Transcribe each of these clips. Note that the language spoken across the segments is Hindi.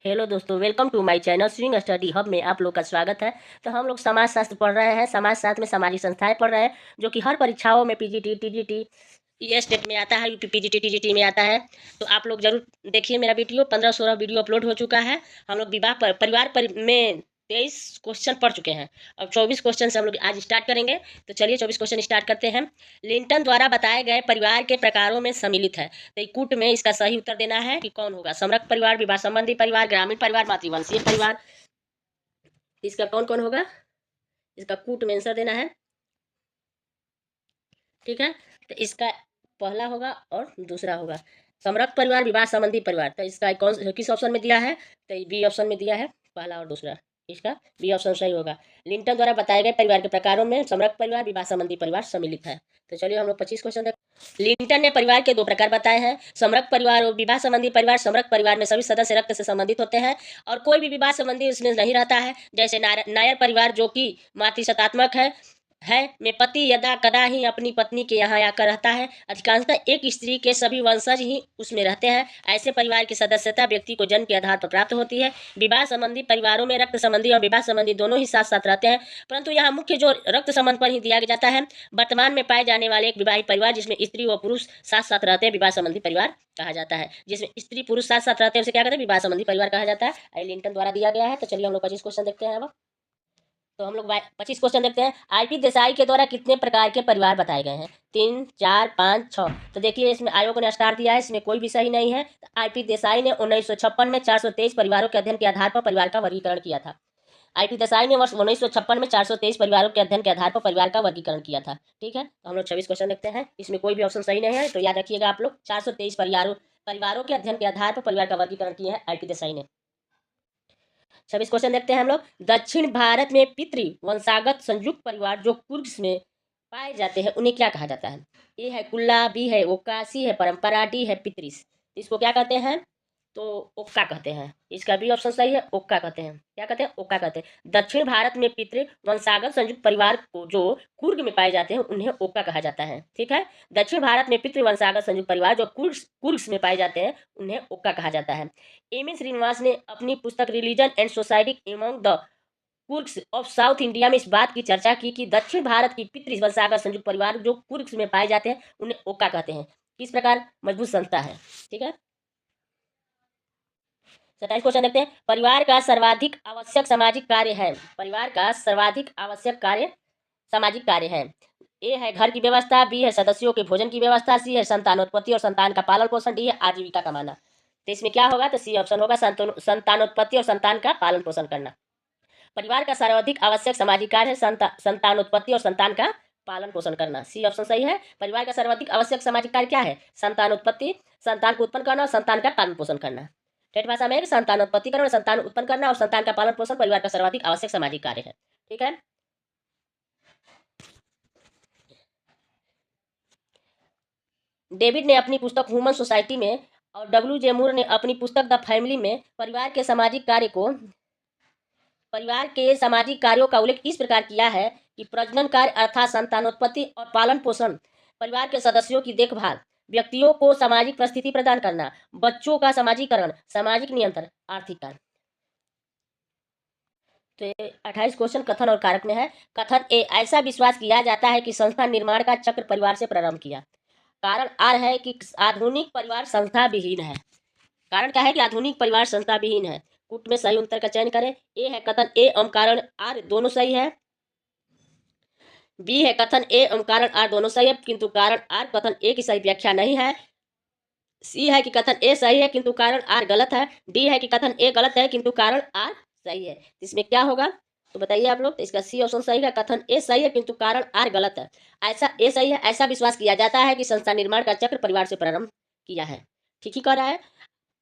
हेलो दोस्तों, welcome to my channel swing study hub में आप लोग का स्वागत है। तो हम लोग समाज शास्त्र पढ़ रहे हैं। समाज शास्त्र में सामाजिक संस्थाएं पढ़ रहे हैं, जो कि हर परीक्षाओं में पीजीटी, टीजीटी, ये स्टेट में आता है, यूपी पीजीटी, टीजीटी में आता है। तो आप लोग जरूर देखिए मेरा वीडियो। 15-16 वीडियो अपलोड हो चुका है। हम लोग परिवार में 23 क्वेश्चन पढ़ चुके हैं। अब 24 क्वेश्चन से हम लोग आज स्टार्ट करेंगे। तो चलिए 24 क्वेश्चन स्टार्ट करते हैं। लिंटन द्वारा बताए गए परिवार के प्रकारों में सम्मिलित है। तो कूट में इसका सही उत्तर देना है कि कौन होगा। समरक परिवार, विवाह संबंधी परिवार, ग्रामीण परिवार, मातृवंशीय परिवार। इसका कौन कौन होगा, इसका कूट में आंसर देना है। ठीक है, तो इसका पहला होगा और दूसरा होगा समरक परिवार, विवाह संबंधी परिवार। तो इसका कौन किस ऑप्शन में दिया है, तो बी ऑप्शन में दिया है, पहला और दूसरा। इसका बी ऑप्शन सही होगा। लिंटन द्वारा बताए गए परिवार के प्रकारों में समरक परिवार, विवाह संबंधी परिवार सम्मिलित है। तो चलिए हम लोग 25 क्वेश्चन देख। लिंटन ने परिवार के 2 प्रकार बताए हैं, समरक परिवार और विवाह संबंधी परिवार। समरक परिवार में सभी सदस्य रक्त से संबंधित होते हैं और कोई भी विवाह संबंधी उसमें नहीं रहता है। जैसे नायर परिवार, जो कि मातृसत्तात्मक है में पति यदा कदा ही अपनी पत्नी के यहाँ आकर रहता है। अधिकांशतः एक स्त्री के सभी वंशज ही उसमें रहते हैं। ऐसे परिवार की सदस्यता व्यक्ति को जन्म के आधार पर प्राप्त होती है। विवाह संबंधी परिवारों में रक्त संबंधी और विवाह संबंधी दोनों ही साथ साथ रहते हैं, परंतु यहाँ मुख्य जो रक्त संबंध पर ही दिया जाता है। वर्तमान में पाए जाने वाले एक विवाहित परिवार जिसमें स्त्री व पुरुष साथ साथ रहते हैं, विवाह संबंधी परिवार कहा जाता है। जिसमें स्त्री पुरुष साथ साथ रहते हैं उसे क्या कहते हैं, विवाह संबंधी परिवार कहा जाता है। लिंटन द्वारा दिया गया है। तो चलिए हम लोग 25 क्वेश्चन देखते हैं। अब तो हम लोग 25 क्वेश्चन देखते हैं। आईपी देसाई के द्वारा कितने प्रकार के परिवार बताए गए हैं, 3, 4, 5, 6। तो देखिए इसमें आयोग ने स्टार दिया है, इसमें कोई भी सही नहीं है। तो आईपी देसाई ने 1956 में 423 परिवारों के अध्ययन के आधार पर परिवार का वर्गीकरण किया था। आईपी देसाई ने वर्ष 1956 में 423 परिवारों के अध्ययन के आधार पर परिवार का वर्गीकरण किया था। ठीक है, तो हम लोग 26 क्वेश्चन देखते हैं। इसमें कोई भी ऑप्शन सही नहीं है, तो याद रखिएगा आप लोग 423 परिवारों के अध्ययन के आधार पर परिवार का वर्गीकरण किया है आईपी देसाई ने। 26 क्वेश्चन देखते हैं हम लोग। दक्षिण भारत में पितृ वंशागत संयुक्त परिवार जो कुर्ग्स में पाए जाते हैं उन्हें क्या कहा जाता है। ए है कुल्ला, बी है ओक्का, सी है परंपरा, डी है पितृस। इसको क्या कहते हैं, तो ओक्का कहते हैं। इसका भी ऑप्शन सही है, ओक्का कहते हैं। क्या कहते हैं, ओक्का कहते हैं। दक्षिण भारत में पितृ वंशागत संयुक्त परिवार को जो कुर्ग में पाए जाते हैं उन्हें ओक्का कहा जाता है। ठीक है, दक्षिण भारत में पितृ वंशागत संयुक्त परिवार जो कुर्ग्स में पाए जाते हैं उन्हें ओक्का कहा जाता है। एम एस श्रीनिवास ने अपनी पुस्तक religion and society among the Coorgs of South India में इस बात की चर्चा की कि दक्षिण भारत की पितृ वंशागत संयुक्त परिवार जो कुर्ग्स में पाए जाते हैं उन्हें ओक्का कहते हैं। किस प्रकार मजबूत संस्था है। ठीक है, 27 क्वेश्चन देखते हैं। परिवार का सर्वाधिक आवश्यक सामाजिक कार्य है। परिवार का सर्वाधिक आवश्यक कार्य सामाजिक कार्य है। ए है घर की व्यवस्था, बी है सदस्यों के भोजन की व्यवस्था, सी है संतानोत्पत्ति और संतान का पालन पोषण, डी है आजीविका कमाना। तो इसमें क्या होगा, तो सी ऑप्शन होगा, संतानोत्पत्ति और संतान का पालन पोषण करना। परिवार का सर्वाधिक आवश्यक सामाजिक कार्य है संतानोत्पत्ति और संतान का पालन पोषण करना। सी ऑप्शन सही है। परिवार का सर्वाधिक आवश्यक सामाजिक कार्य क्या है, संतानोत्पत्ति, संतान को उत्पन्न करना और संतान का पालन पोषण करना। ठेठ भाषा में संतानोत्पत्ति करना, संतान उत्पन्न करना और संतान का पालन पोषण परिवार का सर्वाधिक आवश्यक सामाजिक कार्य है। ठीक है, डेविड ने अपनी पुस्तक ह्यूमन सोसाइटी में और डब्ल्यू जे मूर ने अपनी पुस्तक द फैमिली में परिवार के सामाजिक कार्यों का उल्लेख इस प्रकार किया है कि प्रजनन कार्य अर्थात संतानोत्पत्ति और पालन पोषण, परिवार के सदस्यों की देखभाल, व्यक्तियों को सामाजिक परिस्थिति प्रदान करना, बच्चों का समाजीकरण, सामाजिक नियंत्रण, आर्थिक कार्य। तो 28 क्वेश्चन कथन और कारक में है। कथन ए, ऐसा विश्वास किया जाता है कि संस्था निर्माण का चक्र परिवार से प्रारंभ किया। कारण आर है कि आधुनिक परिवार संस्था विहीन है। कारण क्या है कि आधुनिक परिवार संस्था विहीन है। कूट में सही उत्तर का चयन करें। ए है कथन ए एवं कारण आर दोनों सही है। बी है कथन ए एवं कारण आर दोनों सही है किंतु कारण आर कथन ए की सही व्याख्या नहीं है। सी है कि कथन ए सही है किंतु कारण आर गलत है। डी है कि कथन ए गलत है किंतु कारण आर सही है। इसमें क्या होगा, तो बताइए आप लोग। तो इसका सी ऑप्शन सही है, कथन ए सही है किंतु कारण आर गलत है। ऐसा ए सही है। ऐसा विश्वास किया जाता है कि संस्था निर्माण का चक्र परिवार से प्रारंभ किया है। ठीक ही कह रहा है।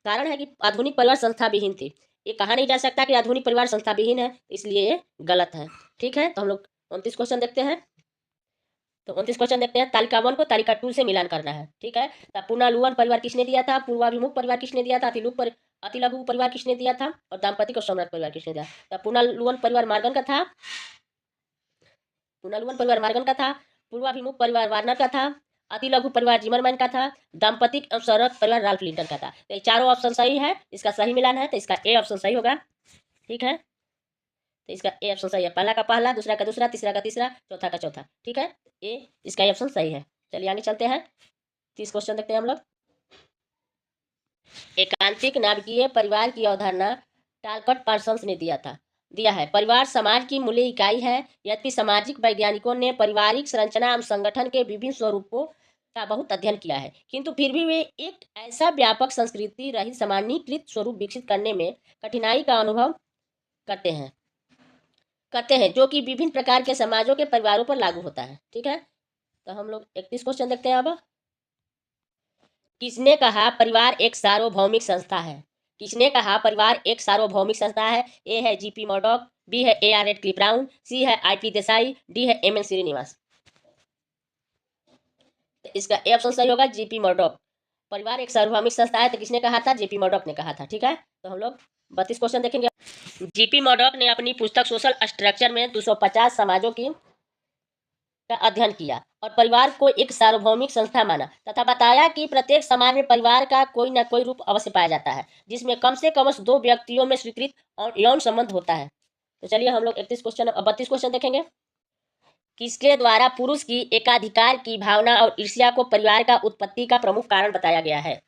कारण है कि आधुनिक परिवार संस्था विहीन थी। ये कहा नहीं जा सकता कि आधुनिक परिवार संस्था विहीन है, इसलिए ये गलत है। ठीक है, तो हम लोग 29 क्वेश्चन देखते हैं। तो 29 क्वेश्चन देखते हैं। तालिका 1 को तालिका 2 से मिलान करना है। ठीक है, तो पुनर्लुवन परिवार किसने दिया था, पूर्वाभिमुख परिवार किसने दिया था, अतिलघु परिवार किसने दिया था और दाम्पतिक और सम्राट परिवार किसने दिया। तो पुनर्लुवन परिवार मार्गन का था, पूर्वाभिमुख परिवार वार्नर का था, अति लघु परिवार जिमरमैन का था। दाम्पतिक एवं संयुक्त परिवार राल्फ लिंटन का था। तो ये चारों ऑप्शन सही है, इसका सही मिलान है, तो इसका ए ऑप्शन सही होगा। ठीक है, तो इसका ए ऑप्शन सही है। पहला का पहला, दूसरा का दूसरा, तीसरा का तीसरा, चौथा का चौथा। ठीक है, ए इसका ऑप्शन सही है। चलिए आगे चलते हैं, 30 क्वेश्चन देखते हैं हम लोग। एकांतिक नाभिकीय परिवार की अवधारणा टालकट पार्सन्स ने दिया है। परिवार समाज की मूल्य इकाई है। यद्यपि सामाजिक वैज्ञानिकों ने पारिवारिक संरचना एवं संगठन के विभिन्न स्वरूपों का बहुत अध्ययन किया है, किंतु फिर भी वे एक ऐसा व्यापक संस्कृति रहित सामान्यीकृत स्वरूप विकसित करने में कठिनाई का अनुभव करते हैं जो कि विभिन्न प्रकार के समाजों के परिवारों पर लागू होता है। ठीक है, तो हम लोग 31 क्वेश्चन देखते हैं अब। किसने कहा परिवार एक सार्वभौमिक संस्था है? किसने कहा परिवार एक सार्वभौमिक संस्था है? ए है जीपी मर्डॉक, बी है AR रेडक्लिफ ब्राउन, सी है IP देसाई, डी है MN श्रीनिवास। इसका ए ऑप्शन सही होगा, जीपी मर्डॉक। परिवार एक सार्वभौमिक संस्था है तो किसने कहा था? जेपी मर्डॉक ने कहा था। ठीक है, तो हम लोग 32 क्वेश्चन देखेंगे। जीपी मर्डॉक ने अपनी पुस्तक सोशल स्ट्रक्चर में 250 समाजों की का अध्ययन किया और परिवार को एक सार्वभौमिक संस्था माना तथा बताया कि प्रत्येक समाज में परिवार का कोई न कोई रूप अवश्य पाया जाता है जिसमें कम से कम 2 व्यक्तियों में स्वीकृत और यौन संबंध होता है। तो चलिए हम लोग 32 क्वेश्चन देखेंगे। किसके द्वारा पुरुष की एकाधिकार की भावना और ईर्ष्या को परिवार का उत्पत्ति का प्रमुख कारण बताया गया है?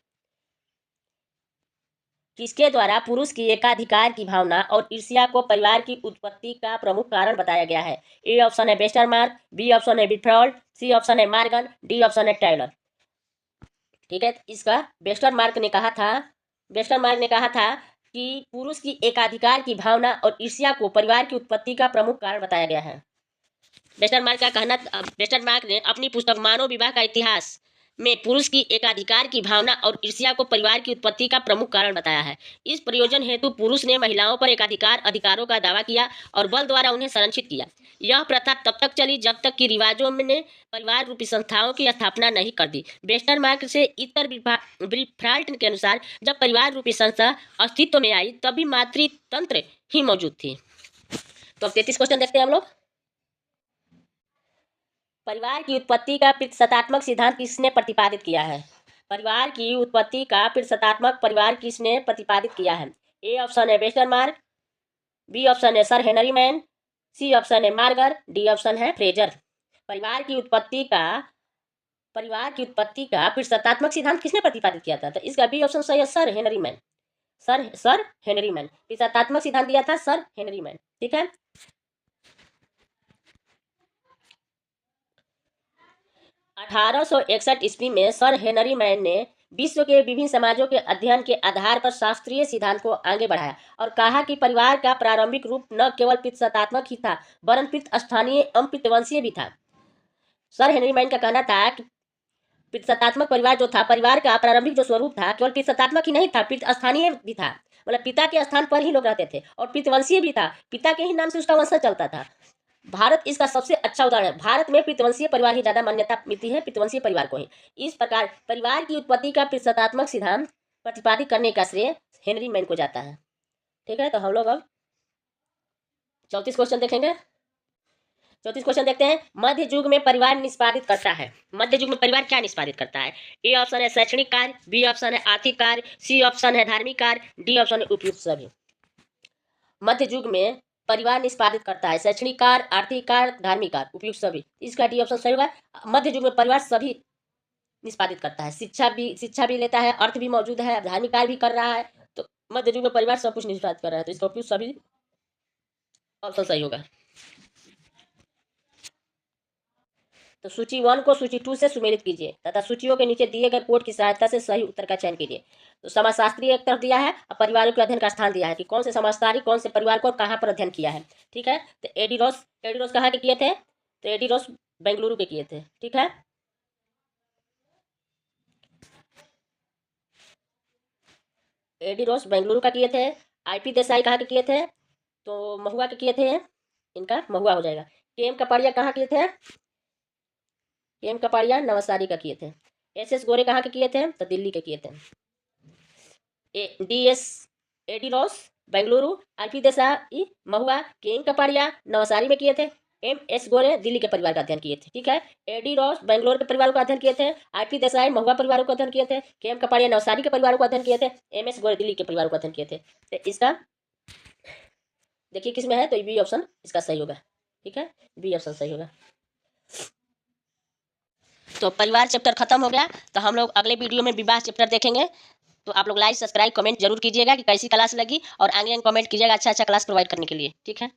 किसके द्वारा पुरुष की एकाधिकार की भावना और ईर्ष्या को परिवार की उत्पत्ति का प्रमुख कारण बताया गया है? ए ऑप्शन है वेस्टरमार्क, बी ऑप्शन है विट्फ्रॉल्ड, सी ऑप्शन है मार्गन, डी ऑप्शन है टायलर। ठीक है, इसका वेस्टरमार्क ने कहा था कि पुरुष की एकाधिकार की भावना और ईर्ष्या को परिवार की उत्पत्ति का प्रमुख कारण बताया गया है। वेस्टरमार्क ने अपनी पुस्तक मानव विवाह का इतिहास में पुरुष की एकाधिकार की भावना और ईर्ष्या को परिवार की उत्पत्ति का प्रमुख कारण बताया है। इस प्रयोजन हेतु पुरुष ने महिलाओं पर अधिकारों का दावा किया और बल द्वारा उन्हें संरक्षित किया। यह प्रथा तब तक चली जब तक कि रिवाजों ने परिवार रूपी संस्थाओं की स्थापना नहीं कर दी। वेस्टरमार्क से इतर ब्रीफ्राल्ट के अनुसार जब परिवार रूपी संस्था अस्तित्व में आई तभी मातृतंत्र ही मौजूद थी। तो अब 33 क्वेश्चन देखते हैं हम लोग। परिवार की उत्पत्ति का प्रतीकात्मक सिद्धांत किसने प्रतिपादित किया है? परिवार की उत्पत्ति का प्रतीकात्मक परिवार किसने प्रतिपादित किया है? ए ऑप्शन है वेस्टरमार्क, बी ऑप्शन है sir Henry Maine, C option है मार्गर, डी ऑप्शन है फ्रेजर। परिवार की उत्पत्ति का प्रतीकात्मक सिद्धांत किसने प्रतिपादित किया था? तो इसका बी ऑप्शन सही है, sir Henry man. Sir Henry man प्रतीकात्मक सिद्धांत दिया था सर हेनरी मैन। ठीक है, 1861 ईस्वी में सर हेनरी मैन ने विश्व के विभिन्न समाजों के अध्ययन के आधार पर शास्त्रीय सिद्धांत को आगे बढ़ाया और कहा कि परिवार का प्रारंभिक रूप न केवल प्रतीकात्मक ही था वरन स्थानीय एवं प्रवंशीय भी था। सर हेनरी मैन का कहना था कि प्रतीकात्मक परिवार जो था, परिवार का प्रारंभिक जो स्वरूप था केवल प्रतीकात्मक ही नहीं था, स्थानीय भी था। मतलब पिता के स्थान पर ही लोग रहते थे और प्रवंशीय भी था, पिता के ही नाम से उसका वंश चलता था। भारत इसका सबसे अच्छा उदाहरण है। भारत में प्रवंशीय परिवार ही ज्यादा मान्यता मिलती है, प्रवंशीय परिवार को ही। इस प्रकार परिवार की उत्पत्ति का प्रतीकात्मक सिद्धांत प्रतिपादित करने का श्रेय हेनरी मैन को जाता है। ठीक है, तो हम लोग अब 34 क्वेश्चन देखेंगे। 34 क्वेश्चन देखते हैं। मध्य युग में परिवार निष्पादित करता है। मध्य युग में परिवार क्या निष्पादित करता है? ए ऑप्शन है शैक्षणिक कार्य, बी ऑप्शन है आर्थिक कार्य, सी ऑप्शन है धार्मिक कार्य, डी ऑप्शन है उपयुक्त सभी। मध्य युग में परिवार निष्पादित करता है शैक्षणिक कार्य, आर्थिक कार्य, धार्मिक कार्य, उपयुक्त सभी। इसका डी ऑप्शन सही होगा। मध्य युग में परिवार सभी निष्पादित करता है, शिक्षा भी लेता है, अर्थ भी मौजूद है, धार्मिक कार्य भी कर रहा है। तो मध्य युग में परिवार सब कुछ निष्पादित कर रहा है, तो इसका उपयुक्त सभी ऑप्शन सही होगा। तो सूची 1 को सूची 2 से सुमेलित कीजिए तथा सूचियों के नीचे दिए गए कोड की सहायता से सही उत्तर का चयन कीजिए। तो समाजशास्त्री एक तरफ दिया है और परिवारों के अध्ययन का स्थान दिया है कि कौन से समाजशास्त्री कौन से परिवार को कहाँ पर अध्ययन किया है। ठीक है, तो एडी रोज कहाँ के किए थे? तो एडी रोज बेंगलुरु के किए थे। ठीक है, एडी रोज बेंगलुरु का किए थे। IP देसाई कहाँ के किए थे? तो महुआ के किए थे, इनका महुआ हो जाएगा। KM कपाड़िया कहाँ किए थे? KM कपाड़िया नवसारी का किए थे। SS गोरे कहाँ के किए थे? तो दिल्ली के किए थे। एडी रोस बेंगलुरु, IP देसाई महुआ, KM कपाड़िया नवसारी में किए थे। MS गोरे दिल्ली के परिवार का अध्ययन किए थे, ठीक है। AD रॉस बेंगलोर के परिवारों का अध्ययन किए थे। IP देसाई महुआ परिवारों का अध्ययन किए थे। KM कपाड़िया नवसारी के परिवारों का अध्ययन किए थे। MS गोरे दिल्ली के परिवारों का अध्ययन किए थे। तो इसका देखिए किस में है, तो बी ऑप्शन इसका सही होगा, ठीक है, बी ऑप्शन सही होगा। तो परिवार चैप्टर खत्म हो गया। तो हम लोग अगले वीडियो में विवाह चैप्टर देखेंगे। तो आप लोग लाइक सब्सक्राइब कमेंट जरूर कीजिएगा कि कैसी क्लास लगी, और आगे कमेंट कीजिएगा अच्छा अच्छा क्लास प्रोवाइड करने के लिए, ठीक है।